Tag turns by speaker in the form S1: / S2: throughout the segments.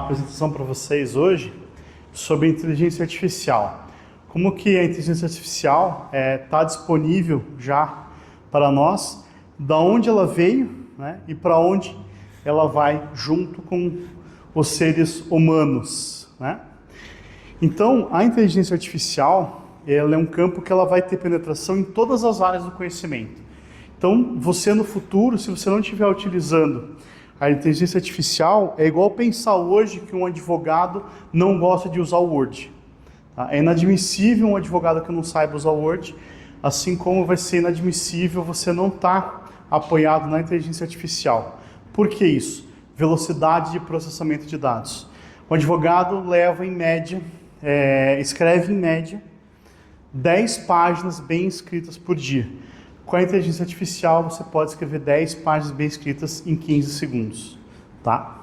S1: apresentação para vocês hoje sobre inteligência artificial. Como que a inteligência artificial está disponível já para nós, da onde ela veio, né, e para onde ela vai junto com os seres humanos, né? Então, a inteligência artificial, ela é um campo que ela vai ter penetração em todas as áreas do conhecimento. Então, você no futuro, se você não estiver utilizando a inteligência artificial, é igual pensar hoje que um advogado não gosta de usar o Word. Tá? É inadmissível um advogado que não saiba usar o Word, assim como vai ser inadmissível você não estar apoiado na inteligência artificial. Por que isso? Velocidade de processamento de dados. O advogado leva em média, escreve em média 10 páginas bem escritas por dia. Com a inteligência artificial, você pode escrever 10 páginas bem escritas em 15 segundos, tá?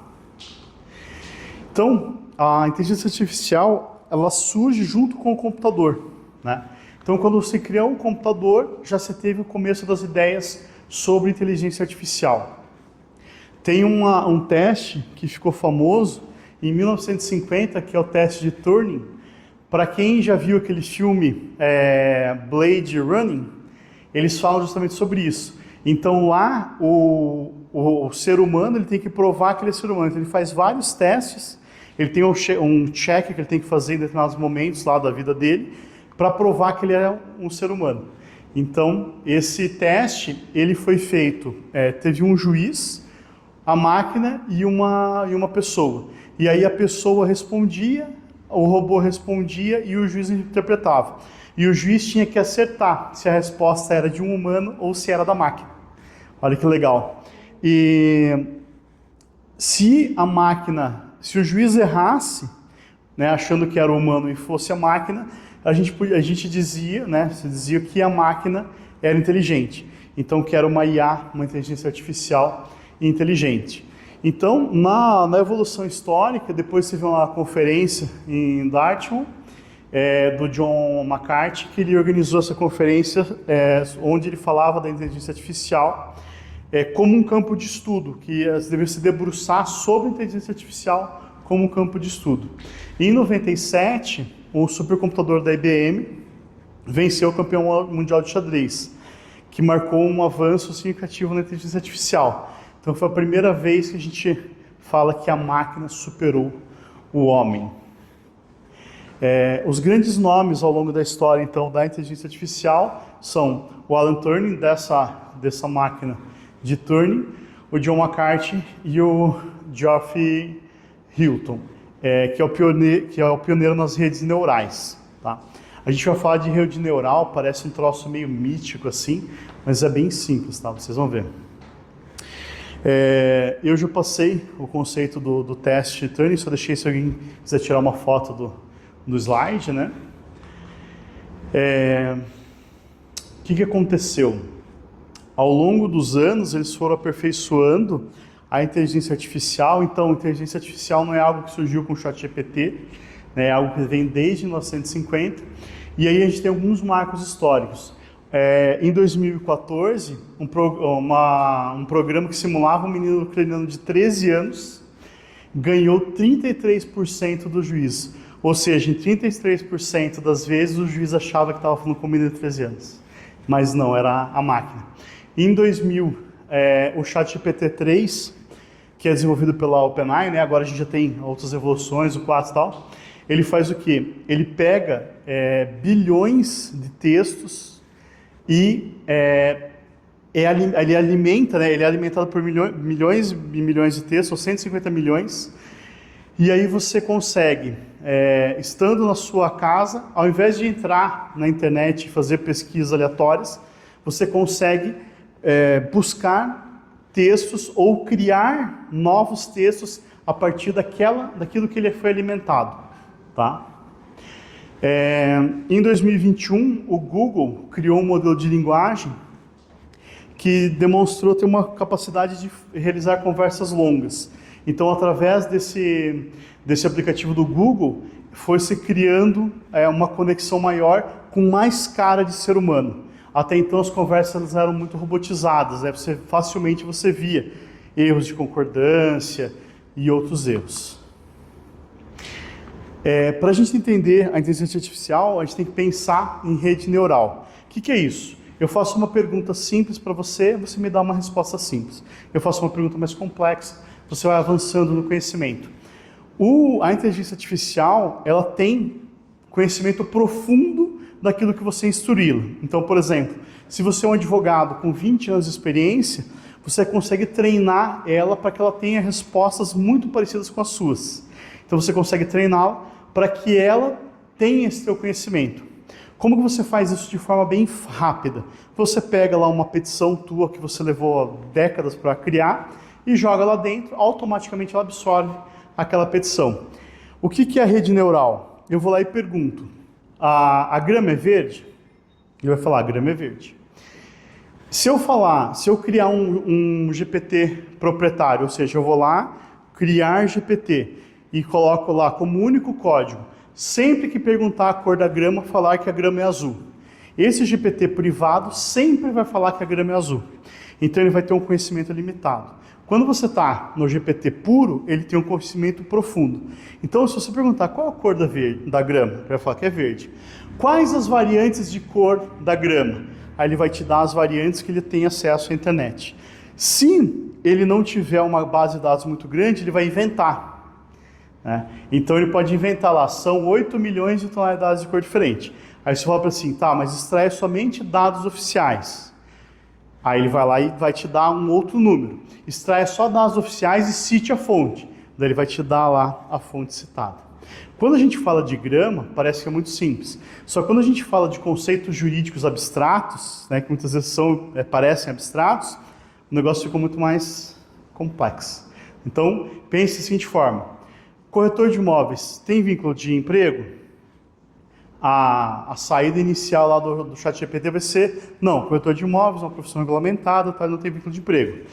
S1: Então, a inteligência artificial, ela surge junto com o computador, né? Então, quando você cria um computador, já se teve o começo das ideias sobre inteligência artificial. Tem um teste que ficou famoso em 1950, que é o teste de Turing. Para quem já viu aquele filme Blade Runner, eles falam justamente sobre isso. Então lá, o ser humano ele tem que provar que ele é ser humano. Então, ele faz vários testes, ele tem um check que ele tem que fazer em determinados momentos lá da vida dele, para provar que ele é um ser humano. Então, esse teste, ele foi feito, teve um juiz, a máquina e uma pessoa. E aí a pessoa respondia, o robô respondia e o juiz interpretava. E o juiz tinha que acertar se a resposta era de um humano ou se era da máquina. Olha que legal. E se o juiz errasse, né, achando que era o humano e fosse a máquina, a gente dizia, né, se dizia que a máquina era inteligente. Então, que era uma IA, uma inteligência artificial inteligente. Então, na evolução histórica, depois você viu uma conferência em Dartmouth, do John McCarthy, que ele organizou essa conferência, onde ele falava da inteligência artificial como um campo de estudo, que deve se debruçar sobre a inteligência artificial como um campo de estudo. Em 97, o supercomputador da IBM venceu o campeão mundial de xadrez, que marcou um avanço significativo na inteligência artificial. Então foi a primeira vez que a gente fala que a máquina superou o homem. Os grandes nomes ao longo da história, então, da inteligência artificial são o Alan Turing, dessa máquina de Turing, o John McCarthy e o Geoffrey Hinton, que é o pioneiro nas redes neurais. Tá? A gente vai falar de rede neural, parece um troço meio mítico assim, mas é bem simples, tá? Vocês vão ver. Eu já passei o conceito do teste Turing, só deixei se alguém quiser tirar uma foto do slide, né? O que aconteceu? Ao longo dos anos, eles foram aperfeiçoando a inteligência artificial. Então, a inteligência artificial não é algo que surgiu com o ChatGPT, né? É algo que vem desde 1950. E aí a gente tem alguns marcos históricos. Em 2014, um programa que simulava um menino ucraniano de 13 anos ganhou 33% do juízo. Ou seja, em 33% das vezes o juiz achava que estava falando com um menino de 13 anos. Mas não, era a máquina. Em 2000, o ChatGPT-3, que é desenvolvido pela OpenAI, né? Agora a gente já tem outras evoluções, o 4 e tal. Ele faz o quê? Ele pega bilhões de textos e ele alimenta, né? Ele é alimentado por milhões e milhões de textos, ou 150 milhões, e aí você consegue, estando na sua casa, ao invés de entrar na internet e fazer pesquisas aleatórias, você consegue buscar textos ou criar novos textos a partir daquilo que ele foi alimentado, tá? Em 2021, o Google criou um modelo de linguagem que demonstrou ter uma capacidade de realizar conversas longas. Então, através desse aplicativo do Google, foi se criando uma conexão maior com mais cara de ser humano. Até então, as conversas eram muito robotizadas, né? Facilmente você via erros de concordância e outros erros. Para a gente entender a inteligência artificial, a gente tem que pensar em rede neural. O que é isso? Eu faço uma pergunta simples para você, você me dá uma resposta simples. Eu faço uma pergunta mais complexa, você vai avançando no conhecimento. A inteligência artificial, ela tem conhecimento profundo daquilo que você instruí-la. Então, por exemplo, se você é um advogado com 20 anos de experiência, você consegue treinar ela para que ela tenha respostas muito parecidas com as suas. Então você consegue treiná-la para que ela tenha esse teu conhecimento. Como que você faz isso de forma bem rápida? Você pega lá uma petição tua que você levou décadas para criar e joga lá dentro, automaticamente ela absorve aquela petição. O que é a rede neural? Eu vou lá e pergunto, a grama é verde? Ele vai falar, a grama é verde. Se eu criar um GPT proprietário, ou seja, eu vou lá criar GPT e coloco lá como único código, sempre que perguntar a cor da grama, falar que a grama é azul. Esse GPT privado sempre vai falar que a grama é azul. Então ele vai ter um conhecimento limitado. Quando você está no GPT puro, ele tem um conhecimento profundo. Então se você perguntar qual a cor da grama, ele vai falar que é verde. Quais as variantes de cor da grama? Aí ele vai te dar as variantes que ele tem acesso à internet. Se ele não tiver uma base de dados muito grande, ele vai inventar. Então ele pode inventar lá, são 8 milhões de tonalidades de cor diferente. Aí você fala para assim, tá, mas extrai somente dados oficiais. Aí ele vai lá e vai te dar um outro número. Extrai só dados oficiais e cite a fonte. Daí ele vai te dar lá a fonte citada. Quando a gente fala de grama, parece que é muito simples. Só que quando a gente fala de conceitos jurídicos abstratos, que muitas vezes parecem abstratos, o negócio fica muito mais complexo. Então, pense da seguinte forma. Corretor de imóveis tem vínculo de emprego? A saída inicial lá do ChatGPT vai ser, não, corretor de imóveis é uma profissão regulamentada, não tem vínculo de emprego.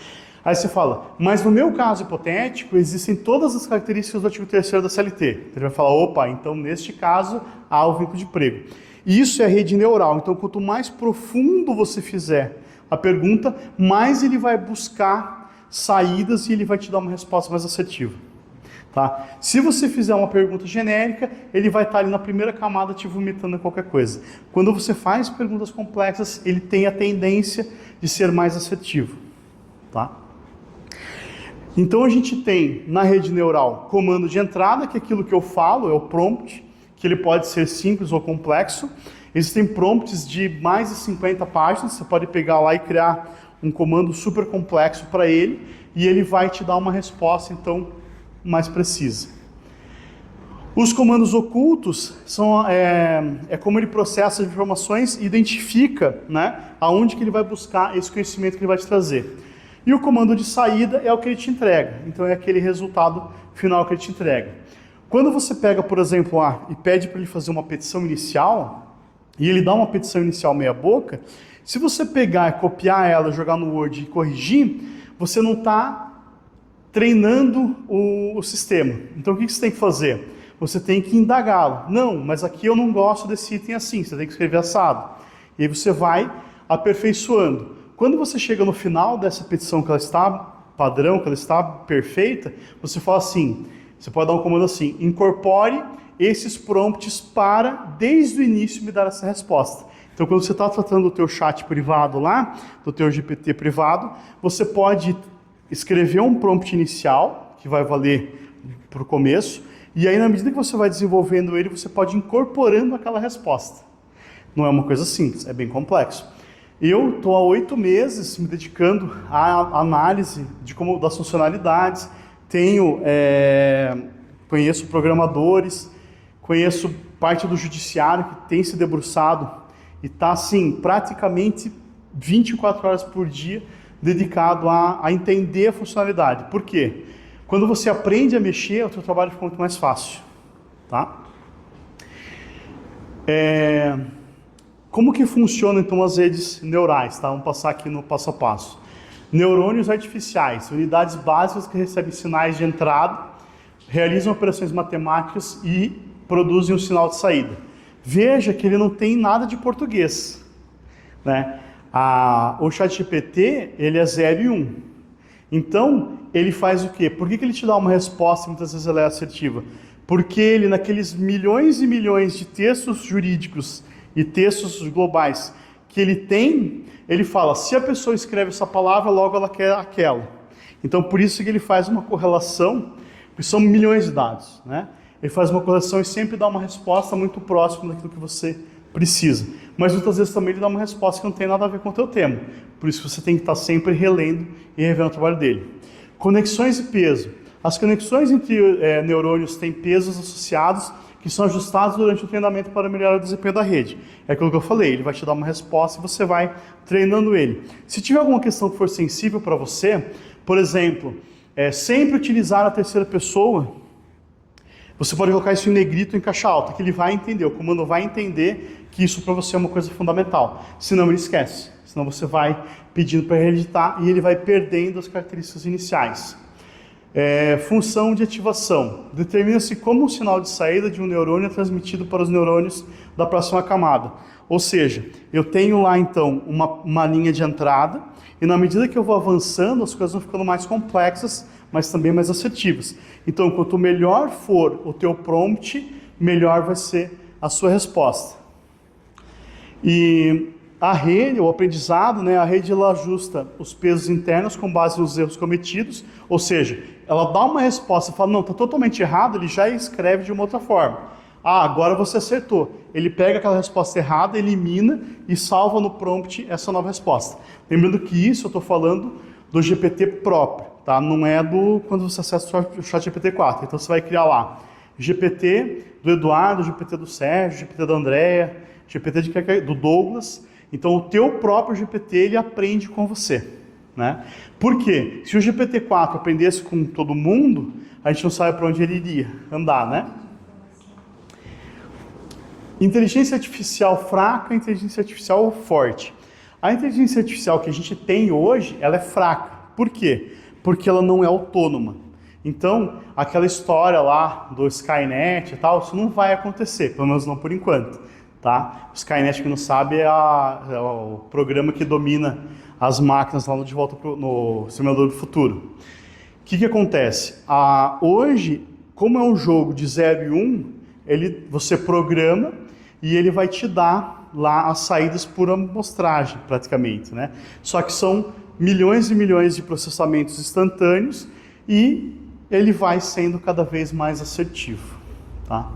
S1: Aí você fala, mas no meu caso hipotético, existem todas as características do artigo 3º da CLT. Ele vai falar, opa, então neste caso há o vínculo de emprego. E isso é rede neural, então quanto mais profundo você fizer a pergunta, mais ele vai buscar saídas e ele vai te dar uma resposta mais assertiva. Tá? Se você fizer uma pergunta genérica, ele vai estar ali na primeira camada te vomitando qualquer coisa. Quando você faz perguntas complexas, ele tem a tendência de ser mais assertivo. Tá? Então a gente tem na rede neural comando de entrada, que é aquilo que eu falo, é o prompt, que ele pode ser simples ou complexo. Existem prompts de mais de 50 páginas, você pode pegar lá e criar um comando super complexo para ele, e ele vai te dar uma resposta, então, mais precisa. Os comandos ocultos é como ele processa as informações e identifica, aonde que ele vai buscar esse conhecimento que ele vai te trazer. E o comando de saída é o que ele te entrega, então é aquele resultado final que ele te entrega. Quando você pega, por exemplo, e pede para ele fazer uma petição inicial, e ele dá uma petição inicial meia boca, se você pegar e copiar ela, jogar no Word e corrigir, você não está treinando o sistema. Então o que você tem que fazer? Você tem que indagá-lo. Não, mas aqui eu não gosto desse item assim, você tem que escrever assado. E aí você vai aperfeiçoando. Quando você chega no final dessa petição que ela está padrão, que ela está perfeita, você fala assim, você pode dar um comando assim, incorpore esses prompts para, desde o início, me dar essa resposta. Então quando você está tratando do teu chat privado lá, do teu GPT privado, você pode escrever um prompt inicial, que vai valer para o começo, e aí na medida que você vai desenvolvendo ele, você pode ir incorporando aquela resposta. Não é uma coisa simples, é bem complexo. Eu estou há 8 meses me dedicando à análise das funcionalidades, conheço programadores, conheço parte do judiciário que tem se debruçado e está assim, praticamente 24 horas por dia dedicado a entender a funcionalidade. Por quê? Quando você aprende a mexer, o seu trabalho fica muito mais fácil. Tá? Como que funcionam então as redes neurais? Tá? Vamos passar aqui no passo a passo. Neurônios artificiais, unidades básicas que recebem sinais de entrada, realizam operações matemáticas e produzem um sinal de saída. Veja que ele não tem nada de português. O ChatGPT, ele é 0 e 1. Então, ele faz o quê? Por que ele te dá uma resposta e muitas vezes ela é assertiva? Porque ele, naqueles milhões e milhões de textos jurídicos e textos globais que ele tem, ele fala, se a pessoa escreve essa palavra, logo ela quer aquela. Então, por isso que ele faz uma correlação, porque são milhões de dados, né? Ele faz uma correlação e sempre dá uma resposta muito próxima daquilo que você precisa. Mas muitas vezes também ele dá uma resposta que não tem nada a ver com o teu tema. Por isso você tem que estar sempre relendo e revendo o trabalho dele. Conexões e peso. As conexões entre neurônios têm pesos associados que são ajustados durante o treinamento para melhorar o desempenho da rede. É aquilo que eu falei, ele vai te dar uma resposta e você vai treinando ele. Se tiver alguma questão que for sensível para você, por exemplo, sempre utilizar a terceira pessoa, você pode colocar isso em negrito em caixa alta, que ele vai entender, o comando vai entender que isso para você é uma coisa fundamental. Senão ele esquece, senão você vai pedindo para ele editar e ele vai perdendo as características iniciais. Função de ativação. Determina-se como o sinal de saída de um neurônio é transmitido para os neurônios da próxima camada. Ou seja, eu tenho lá então uma linha de entrada e na medida que eu vou avançando, as coisas vão ficando mais complexas, mas também mais assertivas. Então, quanto melhor for o teu prompt, melhor vai ser a sua resposta. E a rede, o aprendizado, né, a rede ela ajusta os pesos internos com base nos erros cometidos, ou seja, ela dá uma resposta, fala, não, está totalmente errado, ele já escreve de uma outra forma. Ah, agora você acertou. Ele pega aquela resposta errada, elimina e salva no prompt essa nova resposta. Lembrando que isso eu estou falando do GPT próprio, tá? Não é do quando você acessa o ChatGPT 4. Então você vai criar lá GPT do Eduardo, GPT do Sérgio, GPT da Andréia, GPT do Douglas. Então o teu próprio GPT ele aprende com você, né? Por quê? Se o GPT-4 aprendesse com todo mundo, a gente não sabe para onde ele iria andar, né? Inteligência artificial fraca, inteligência artificial forte. A inteligência artificial que a gente tem hoje, ela é fraca. Por quê? Porque ela não é autônoma. Então, aquela história lá do Skynet e tal, isso não vai acontecer, pelo menos não por enquanto. Tá? O Skynet, que não sabe, é o programa que domina as máquinas lá de volta no Simulador do Futuro. O que acontece? Hoje, como é um jogo de 0 e 1, você programa e ele vai te dar lá as saídas por amostragem, praticamente, né? Só que são milhões e milhões de processamentos instantâneos e ele vai sendo cada vez mais assertivo. Tá?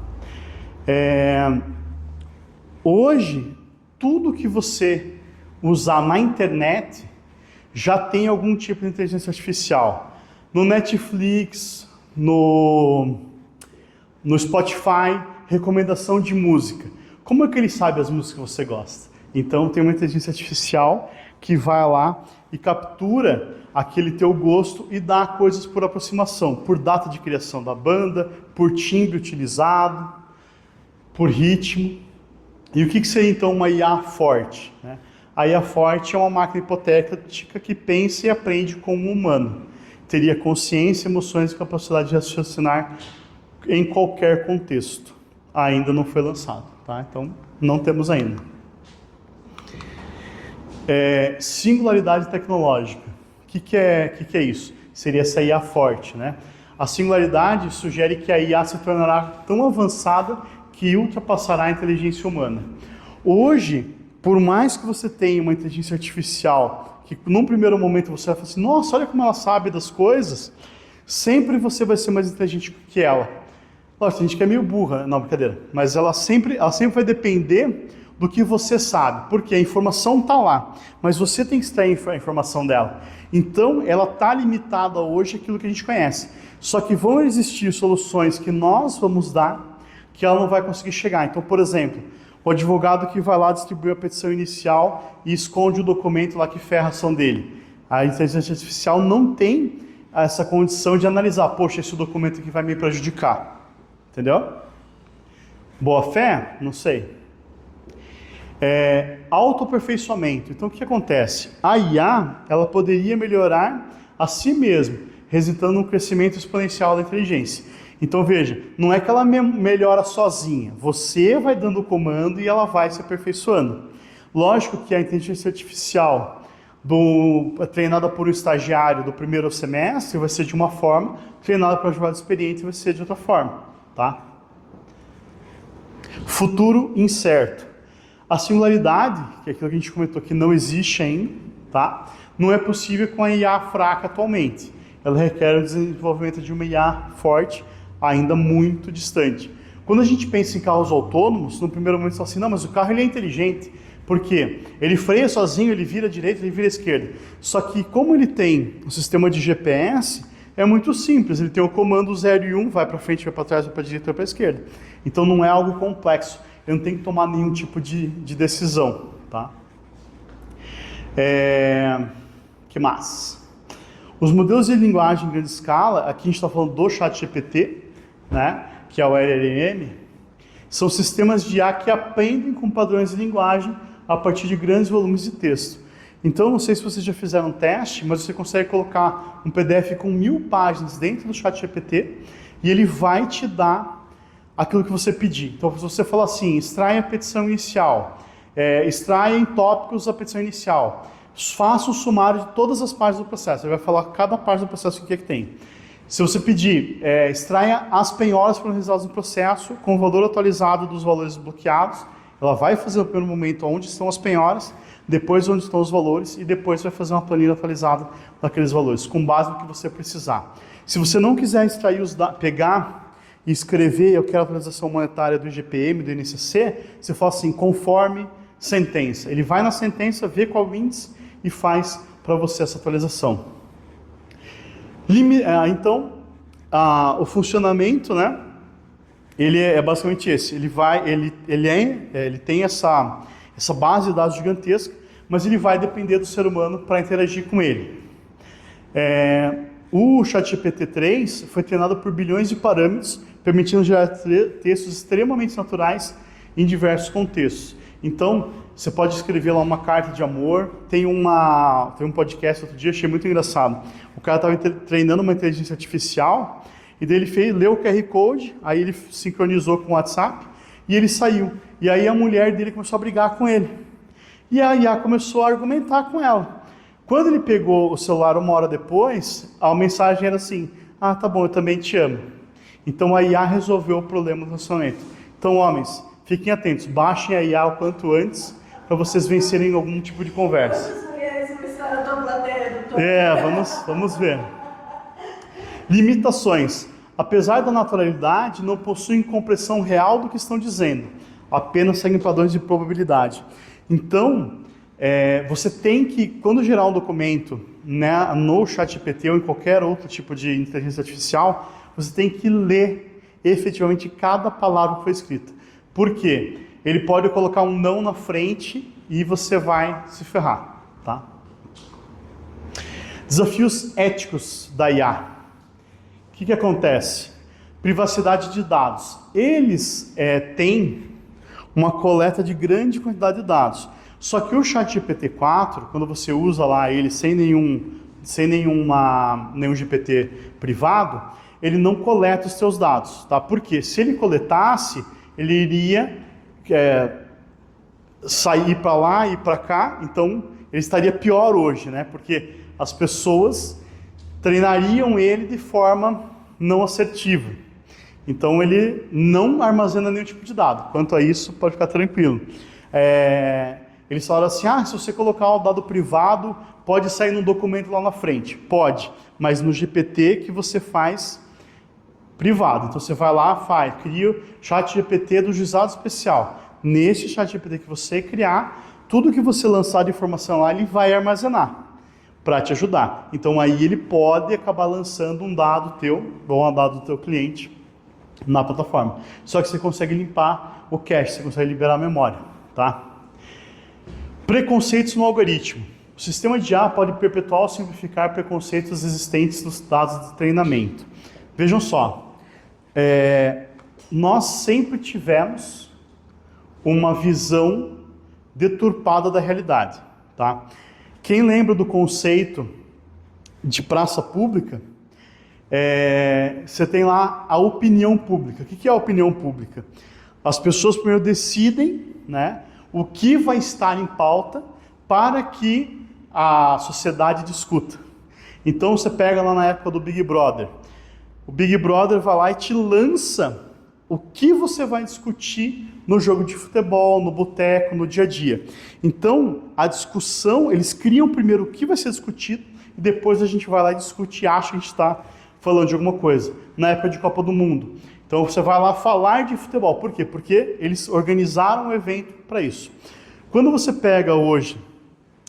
S1: Hoje, tudo que você usar na internet já tem algum tipo de inteligência artificial. No Netflix, no Spotify, recomendação de música. Como é que ele sabe as músicas que você gosta? Então tem uma inteligência artificial que vai lá e captura aquele teu gosto e dá coisas por aproximação, por data de criação da banda, por timbre utilizado, por ritmo. E o que seria então uma IA forte, né? A IA forte é uma máquina hipotética que pensa e aprende como um humano. Teria consciência, emoções e capacidade de raciocinar em qualquer contexto. Ainda não foi lançado, tá? Então não temos ainda. Singularidade tecnológica. O que é isso? Seria essa IA forte, né? A singularidade sugere que a IA se tornará tão avançada que ultrapassará a inteligência humana. Hoje, por mais que você tenha uma inteligência artificial, que num primeiro momento você vai falar assim, nossa, olha como ela sabe das coisas, sempre você vai ser mais inteligente que ela. Lógico, tem gente que é meio burra, não, brincadeira, mas ela sempre vai depender do que você sabe, porque a informação está lá, mas você tem que extrair a informação dela. Então, ela está limitada hoje àquilo que a gente conhece. Só que vão existir soluções que nós vamos dar que ela não vai conseguir chegar. Então, por exemplo, o advogado que vai lá distribuir a petição inicial e esconde o documento lá que ferra a ação dele. A inteligência artificial não tem essa condição de analisar, poxa, esse documento aqui vai me prejudicar. Entendeu? Boa fé? Não sei. Autoaperfeiçoamento. Então, o que acontece? A IA, ela poderia melhorar a si mesma, resultando num crescimento exponencial da inteligência. Então, veja, não é que ela melhora sozinha. Você vai dando o comando e ela vai se aperfeiçoando. Lógico que a inteligência artificial treinada por um estagiário do primeiro semestre vai ser de uma forma, treinada por um advogado experiente vai ser de outra forma. tá? Futuro incerto. A singularidade, que é aquilo que a gente comentou que não existe ainda, tá? Não é possível com a IA fraca atualmente. Ela requer o desenvolvimento de uma IA forte, ainda muito distante. Quando a gente pensa em carros autônomos, no primeiro momento você fala assim, não, mas o carro ele é inteligente. Por quê? Ele freia sozinho, ele vira à direita, ele vira à esquerda. Só que como ele tem um sistema de GPS, é muito simples. Ele tem o comando 0 e 1, vai para frente, vai para trás, vai para a direita, vai para a esquerda. Então não é algo complexo. Ele não tem que tomar nenhum tipo de decisão, tá? Que mais? Os modelos de linguagem em grande escala, aqui a gente está falando do ChatGPT, né? Que é o LLM, são sistemas de IA que aprendem com padrões de linguagem a partir de grandes volumes de texto. Então, não sei se vocês já fizeram um teste, mas você consegue colocar um PDF com 1000 páginas dentro do ChatGPT e ele vai te dar aquilo que você pedir. Então, se você falar assim, extraia a petição inicial, extraia em tópicos a petição inicial, faça um sumário de todas as páginas do processo. Ele vai falar cada página do processo o que é que tem. Se você pedir, extraia as penhoras que foram realizadas no processo com o valor atualizado dos valores bloqueados, ela vai fazer no primeiro momento onde estão as penhoras, depois onde estão os valores e depois vai fazer uma planilha atualizada daqueles valores, com base no que você precisar. Se você não quiser extrair pegar e escrever, eu quero a atualização monetária do IGPM, do INCC, você fala assim, conforme sentença. Ele vai na sentença, vê qual o índice e faz para você essa atualização. Então, o funcionamento, né, ele é basicamente esse. Ele tem essa base de dados gigantesca, mas ele vai depender do ser humano para interagir com ele. O ChatGPT-3 foi treinado por bilhões de parâmetros, permitindo gerar textos extremamente naturais em diversos contextos. Então, você pode escrever lá uma carta de amor. Tem um podcast outro dia, achei muito engraçado. O cara estava treinando uma inteligência artificial e daí ele leu o QR Code, aí ele sincronizou com o WhatsApp e ele saiu. E aí a mulher dele começou a brigar com ele. E a IA começou a argumentar com ela. Quando ele pegou o celular 1 hora depois, a mensagem era assim, ah, tá bom, eu também te amo. Então a IA resolveu o problema do relacionamento. Então, homens, fiquem atentos, baixem a IA o quanto antes, para vocês vencerem algum tipo de conversa. Vamos ver. Limitações. Apesar da naturalidade, não possuem compreensão real do que estão dizendo. Apenas seguem padrões de probabilidade. Então, você tem que, quando gerar um documento, né, no ChatGPT ou em qualquer outro tipo de inteligência artificial, você tem que ler efetivamente cada palavra que foi escrita. Por quê? Ele pode colocar um não na frente e você vai se ferrar, tá? Desafios éticos da IA. O que acontece? Privacidade de dados. Eles têm uma coleta de grande quantidade de dados. Só que o ChatGPT-4, quando você usa lá ele sem nenhum GPT privado, ele não coleta os seus dados, tá? Porque se ele coletasse, ele iria sair para lá e para cá, então ele estaria pior hoje, né? Porque as pessoas treinariam ele de forma não assertiva. Então ele não armazena nenhum tipo de dado. Quanto a isso, pode ficar tranquilo. Eles falaram assim, se você colocar o dado privado, pode sair num documento lá na frente. Pode, mas no GPT que você faz privado. Então você vai lá, cria o ChatGPT do juizado especial. Nesse ChatGPT que você criar, tudo que você lançar de informação lá, ele vai armazenar para te ajudar. Então aí ele pode acabar lançando um dado teu, ou um dado do teu cliente na plataforma. Só que você consegue limpar o cache, você consegue liberar a memória, tá? Preconceitos no algoritmo. O sistema de IA pode perpetuar ou simplificar preconceitos existentes nos dados de treinamento. Vejam só, nós sempre tivemos uma visão deturpada da realidade, tá? Quem lembra do conceito de praça pública, você tem lá a opinião pública. O que é a opinião pública? As pessoas primeiro decidem, né, o que vai estar em pauta para que a sociedade discuta. Então você pega lá na época do Big Brother. O Big Brother vai lá e te lança o que você vai discutir no jogo de futebol, no boteco, no dia a dia. Então, a discussão, eles criam primeiro o que vai ser discutido e depois a gente vai lá e discute e acha que a gente está falando de alguma coisa. Na época de Copa do Mundo. Então, você vai lá falar de futebol. Por quê? Porque eles organizaram um evento para isso. Quando você pega hoje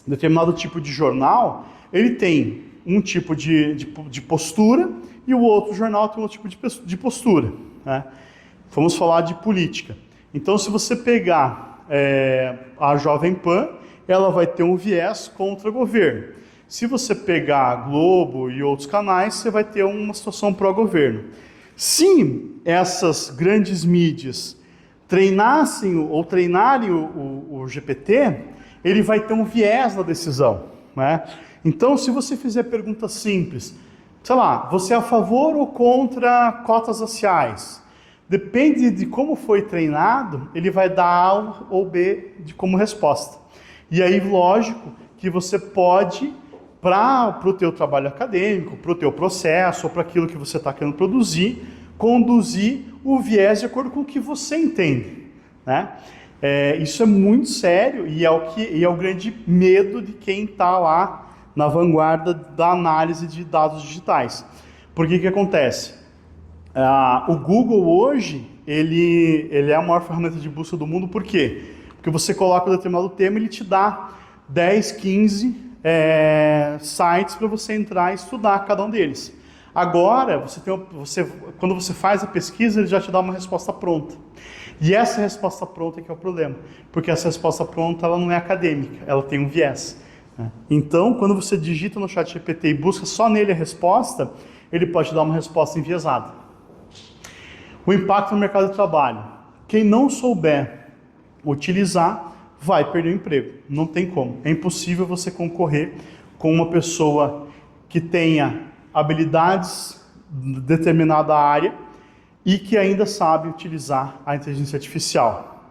S1: determinado tipo de jornal, ele tem um tipo de postura e o outro jornal tem outro tipo de postura. Né? Vamos falar de política. Então, se você pegar a Jovem Pan, ela vai ter um viés contra o governo. Se você pegar a Globo e outros canais, você vai ter uma situação pró-governo. Se essas grandes mídias treinassem ou treinarem o GPT, ele vai ter um viés na decisão. Né? Então, se você fizer perguntas simples, sei lá, você é a favor ou contra cotas raciais? Depende de como foi treinado, ele vai dar A ou B como resposta. E aí, lógico, que você pode, para o teu trabalho acadêmico, para o teu processo, ou para aquilo que você está querendo produzir, conduzir o viés de acordo com o que você entende. Né? Isso é muito sério e é o grande medo de quem está lá na vanguarda da análise de dados digitais. Por que acontece? O Google hoje, ele é a maior ferramenta de busca do mundo. Por quê? Porque você coloca um determinado tema, ele te dá 10, 15 sites para você entrar e estudar cada um deles. Agora, quando você faz a pesquisa, ele já te dá uma resposta pronta. E essa resposta pronta que é o problema. Porque essa resposta pronta ela não é acadêmica, ela tem um viés. Então, quando você digita no ChatGPT e busca só nele a resposta, ele pode te dar uma resposta enviesada. O impacto no mercado de trabalho. Quem não souber utilizar, vai perder o emprego. Não tem como. É impossível você concorrer com uma pessoa que tenha habilidades de determinada área e que ainda sabe utilizar a inteligência artificial.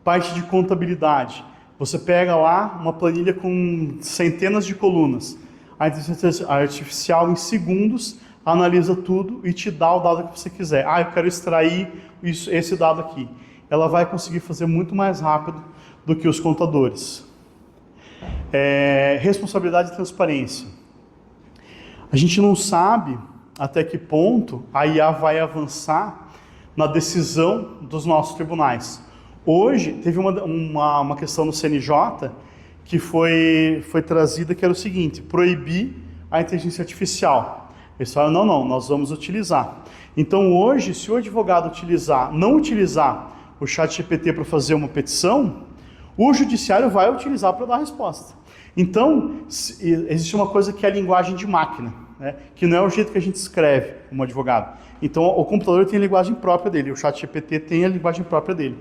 S1: Parte de contabilidade. Você pega lá uma planilha com centenas de colunas. A inteligência artificial, em segundos, analisa tudo e te dá o dado que você quiser. Eu quero extrair esse dado aqui. Ela vai conseguir fazer muito mais rápido do que os contadores. Responsabilidade e transparência. A gente não sabe até que ponto a IA vai avançar na decisão dos nossos tribunais. Hoje, teve uma questão no CNJ que foi trazida, que era o seguinte: proibir a inteligência artificial. Eles falaram, não, nós vamos utilizar. Então hoje, se o advogado não utilizar o ChatGPT para fazer uma petição, o judiciário vai utilizar para dar a resposta. Então, existe uma coisa que é a linguagem de máquina, né? Que não é o jeito que a gente escreve como advogado. Então, o computador tem a linguagem própria dele, o ChatGPT tem a linguagem própria dele.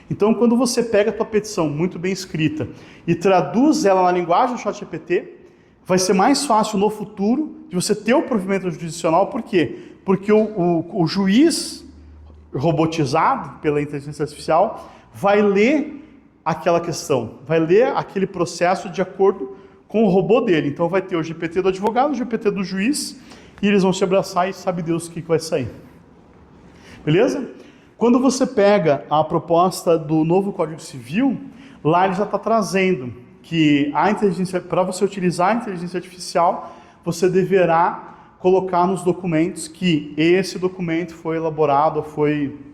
S1: Então, quando você pega a tua petição muito bem escrita e traduz ela na linguagem do ChatGPT, vai ser mais fácil no futuro de você ter o provimento jurisdicional. Por quê? Porque o juiz robotizado pela inteligência artificial vai ler aquela questão, vai ler aquele processo de acordo com o robô dele. Então vai ter o GPT do advogado, o GPT do juiz, e eles vão se abraçar e sabe Deus o que vai sair. Beleza? Quando você pega a proposta do novo Código Civil, lá ele já está trazendo que para você utilizar a inteligência artificial, você deverá colocar nos documentos que esse documento foi elaborado,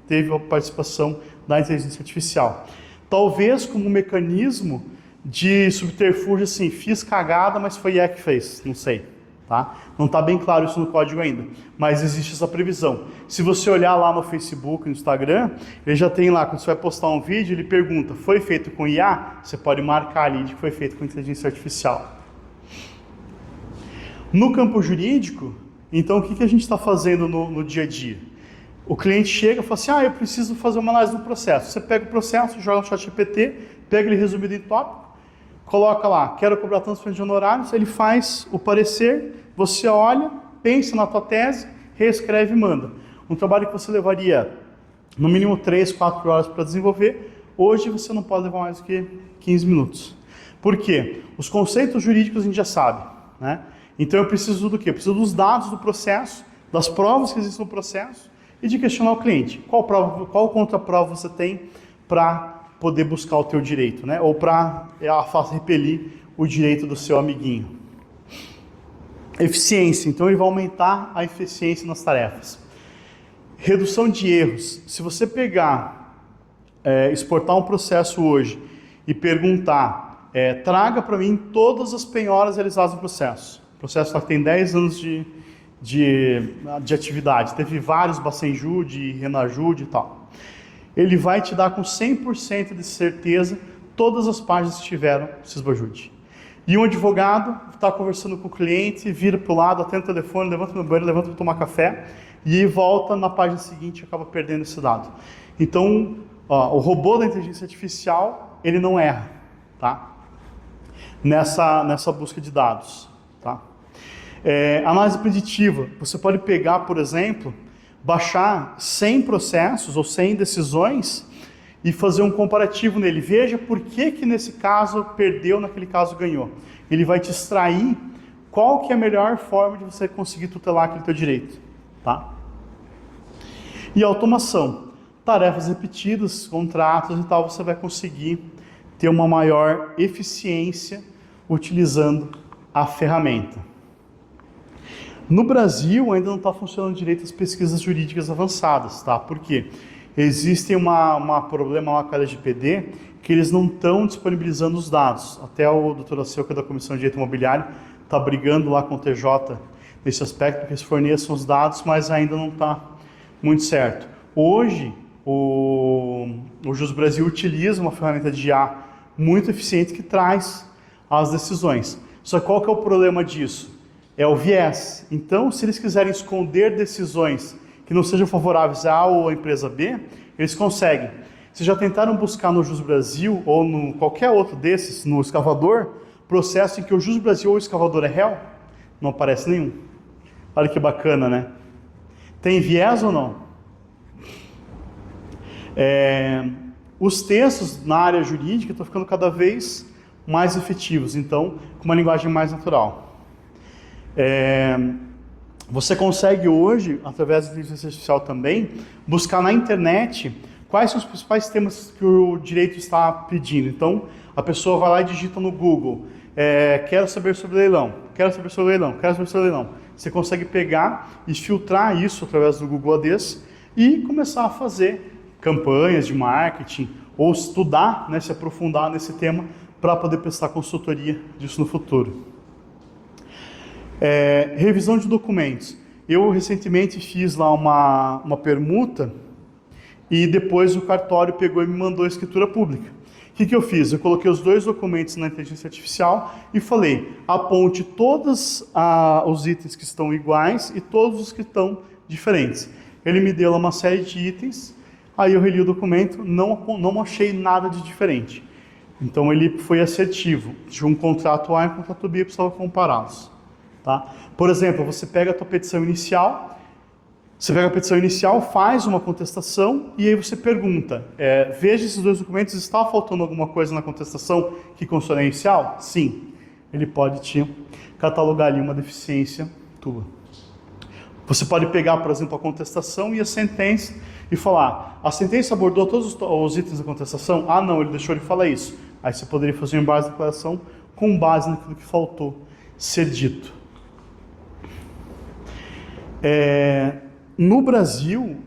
S1: teve a participação da inteligência artificial. Talvez como um mecanismo de subterfúgio, assim, fiz cagada, mas foi IA que fez, não sei. Tá? Não está bem claro isso no código ainda, mas existe essa previsão. Se você olhar lá no Facebook, no Instagram, ele já tem lá, quando você vai postar um vídeo, ele pergunta, foi feito com IA? Você pode marcar ali de que foi feito com inteligência artificial. No campo jurídico, então o que a gente está fazendo no dia a dia? O cliente chega e fala assim, eu preciso fazer uma análise do processo. Você pega o processo, joga no ChatGPT, pega ele resumido em tópico, coloca lá, quero cobrar transferência de honorários, ele faz o parecer, você olha, pensa na tua tese, reescreve e manda. Um trabalho que você levaria no mínimo 3, 4 horas para desenvolver, hoje você não pode levar mais do que 15 minutos. Por quê? Os conceitos jurídicos a gente já sabe, né? Então eu preciso do quê? Eu preciso dos dados do processo, das provas que existem no processo, e de questionar o cliente. Qual contraprova você tem para poder buscar o teu direito, né? Ou para repelir o direito do seu amiguinho. Eficiência, então ele vai aumentar a eficiência nas tarefas. Redução de erros. Se você pegar, exportar um processo hoje e perguntar, traga para mim todas as penhoras realizadas no processo. O processo tem 10 anos de atividade, teve vários Bacenjude, Renajude e tal. Ele vai te dar com 100% de certeza todas as páginas que tiveram Sisbajude. E um advogado está conversando com o cliente, vira para o lado, atende o telefone, levanta no banheiro, levanta para tomar café e volta na página seguinte e acaba perdendo esse dado. Então, o robô da inteligência artificial, ele não erra, tá? Nessa busca de dados, tá? Análise preditiva. Você pode pegar, por exemplo, baixar 100 processos ou 100 decisões e fazer um comparativo nele. Veja por que nesse caso perdeu, naquele caso ganhou. Ele vai te extrair qual que é a melhor forma de você conseguir tutelar aquele teu direito, tá? E automação. Tarefas repetidas, contratos e tal, você vai conseguir ter uma maior eficiência utilizando a ferramenta. No Brasil ainda não está funcionando direito as pesquisas jurídicas avançadas, tá? Por quê? Existe um problema lá com a LGPD que eles não estão disponibilizando os dados. Até o doutor Aceu, que é da Comissão de Direito Imobiliário, está brigando lá com o TJ nesse aspecto, porque eles forneçam os dados, mas ainda não está muito certo. Hoje, o Jus Brasil utiliza uma ferramenta de IA muito eficiente que traz as decisões. Só que qual que é o problema disso? É o viés. Então, se eles quiserem esconder decisões que não sejam favoráveis a A ou a empresa B, eles conseguem. Vocês já tentaram buscar no Jus Brasil ou no qualquer outro desses, no escavador, processo em que o Jus Brasil ou o escavador é réu? Não aparece nenhum. Olha que bacana, né? Tem viés ou não? Os textos na área jurídica estão ficando cada vez mais efetivos, então, com uma linguagem mais natural. Você consegue hoje, através da inteligência artificial também, buscar na internet quais são os principais temas que o direito está pedindo. Então, a pessoa vai lá e digita no Google, quero saber sobre leilão, quero saber sobre leilão, quero saber sobre leilão. Você consegue pegar e filtrar isso através do Google ADs e começar a fazer campanhas de marketing ou estudar, né, se aprofundar nesse tema para poder prestar consultoria disso no futuro. Revisão de documentos. Eu recentemente fiz lá uma permuta e depois o cartório pegou e me mandou a escritura pública. O que eu fiz? Eu coloquei os dois documentos na inteligência artificial e falei, aponte todos os itens que estão iguais e todos os que estão diferentes. Ele me deu uma série de itens, aí eu reli o documento, não achei nada de diferente. Então ele foi assertivo. Tinha um contrato A e um contrato B, eu precisava compará-los. Tá? Por exemplo, você pega a tua petição inicial, faz uma contestação e aí você pergunta, veja esses dois documentos, está faltando alguma coisa na contestação que constou na inicial? Sim. Ele pode te catalogar ali uma deficiência tua. Você pode pegar, por exemplo, a contestação e a sentença e falar, a sentença abordou todos os itens da contestação? Ah, não, ele deixou de falar isso. Aí você poderia fazer uma base de declaração com base naquilo que faltou ser dito. No Brasil,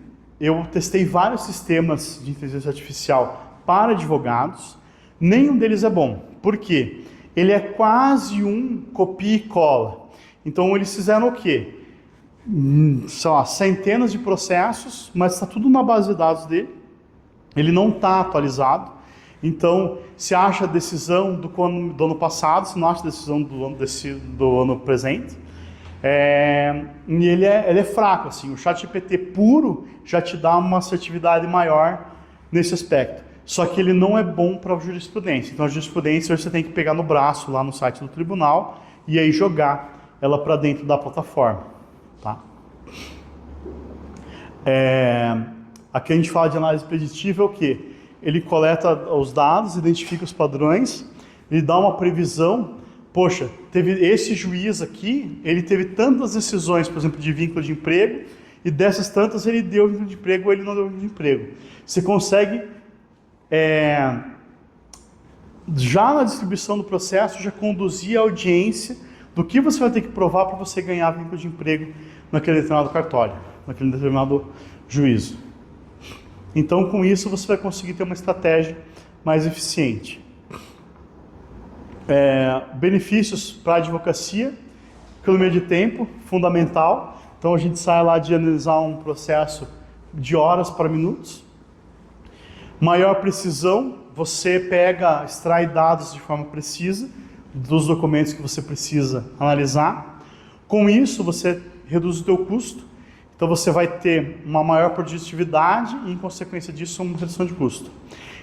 S1: eu testei vários sistemas de inteligência artificial para advogados, nenhum deles é bom. Por quê? Ele é quase um copia e cola. Então eles fizeram o quê? Sei lá, centenas de processos, mas está tudo na base de dados dele, ele não está atualizado. Então, se acha a decisão do ano passado, se não acha a decisão do ano presente. E ele é fraco, assim. O ChatGPT puro já te dá uma assertividade maior nesse aspecto. Só que ele não é bom para a jurisprudência. Então a jurisprudência você tem que pegar no braço lá no site do tribunal e aí jogar ela para dentro da plataforma. Tá? Aqui a gente fala de análise preditiva, é o quê? Ele coleta os dados, identifica os padrões, ele dá uma previsão. Poxa, teve esse juiz aqui, ele teve tantas decisões, por exemplo, de vínculo de emprego, e dessas tantas ele deu vínculo de emprego ou ele não deu vínculo de emprego. Você consegue, já na distribuição do processo, já conduzir a audiência do que você vai ter que provar para você ganhar vínculo de emprego naquele determinado cartório, naquele determinado juízo. Então, com isso, você vai conseguir ter uma estratégia mais eficiente. Benefícios para a advocacia, economia de tempo, fundamental. Então, a gente sai lá de analisar um processo de horas para minutos. Maior precisão, você extrai dados de forma precisa dos documentos que você precisa analisar. Com isso, você reduz o teu custo. Então, você vai ter uma maior produtividade e, em consequência disso, uma redução de custo.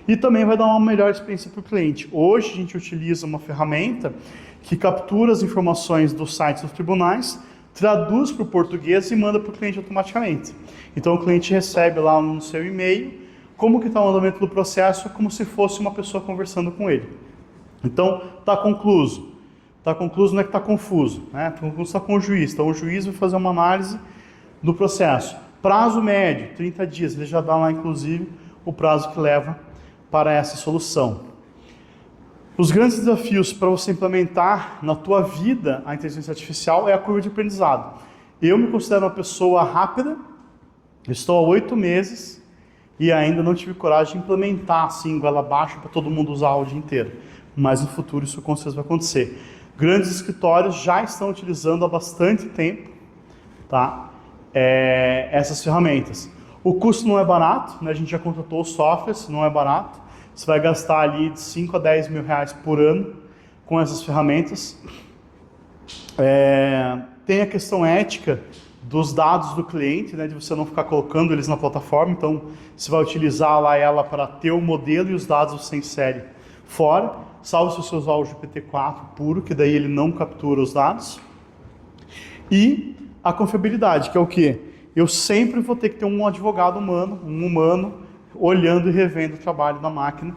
S1: E também vai dar uma melhor experiência para o cliente. Hoje, a gente utiliza uma ferramenta que captura as informações dos sites dos tribunais, traduz para o português e manda para o cliente automaticamente. Então, o cliente recebe lá no seu e-mail como que está o andamento do processo, como se fosse uma pessoa conversando com ele. Então, está concluso. Está concluso não é que está confuso, né? Está concluso, está com o juiz. Então, o juiz vai fazer uma análise do processo. Prazo médio, 30 dias. Ele já dá lá, inclusive, o prazo que leva para essa solução. Os grandes desafios para você implementar na tua vida a inteligência artificial é a curva de aprendizado. Eu me considero uma pessoa rápida, estou há 8 meses e ainda não tive coragem de implementar assim, goela abaixo, para todo mundo usar o dia inteiro. Mas no futuro isso com certeza vai acontecer. Grandes escritórios já estão utilizando há bastante tempo, tá? Essas ferramentas. O custo não é barato, né? A gente já contratou os softwares, não é barato. Você vai gastar ali de 5 a 10 mil reais por ano com essas ferramentas. Tem a questão ética dos dados do cliente, né? De você não ficar colocando eles na plataforma. Então, você vai utilizar lá ela para ter o modelo e os dados você insere fora, salvo se você usar o GPT-4 puro, que daí ele não captura os dados. E a confiabilidade, que é o quê? Eu sempre vou ter que ter um advogado humano, olhando e revendo o trabalho da máquina,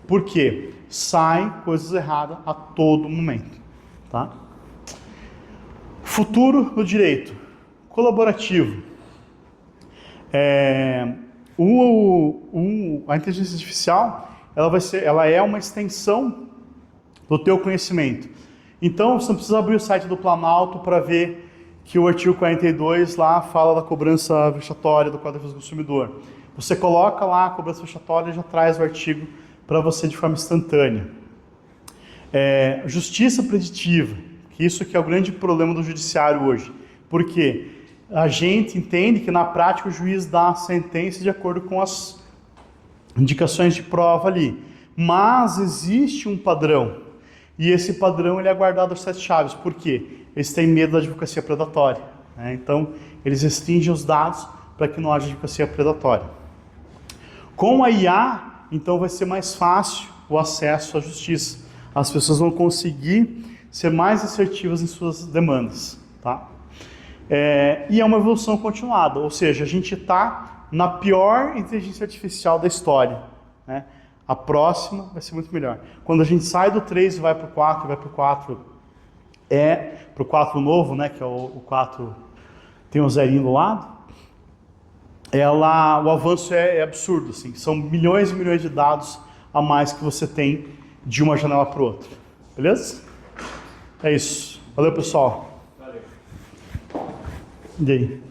S1: porque sai coisas erradas a todo momento. Tá? Futuro do direito. Colaborativo. A inteligência artificial, ela é uma extensão do teu conhecimento. Então, você não precisa abrir o site do Planalto para ver que o artigo 42 lá fala da cobrança vexatória do Código do Consumidor. Você coloca lá a cobrança vexatória e já traz o artigo para você de forma instantânea. Justiça preditiva, que isso que é o grande problema do judiciário hoje. Por quê? A gente entende que na prática o juiz dá a sentença de acordo com as indicações de prova ali. Mas existe um padrão. E esse padrão ele é guardado às 7 chaves. Por quê? Eles têm medo da advocacia predatória, né? Então, eles restringem os dados para que não haja advocacia predatória. Com a IA, então, vai ser mais fácil o acesso à justiça. As pessoas vão conseguir ser mais assertivas em suas demandas. Tá? E é uma evolução continuada, ou seja, a gente está na pior inteligência artificial da história, né? A próxima vai ser muito melhor. Quando a gente sai do 3 e vai para o 4, vai para o 4, para o 4 novo, né, que é o 4, tem um zerinho do lado, o avanço é absurdo, assim, são milhões e milhões de dados a mais que você tem de uma janela para outra. Beleza? É isso. Valeu, pessoal. Valeu. E aí?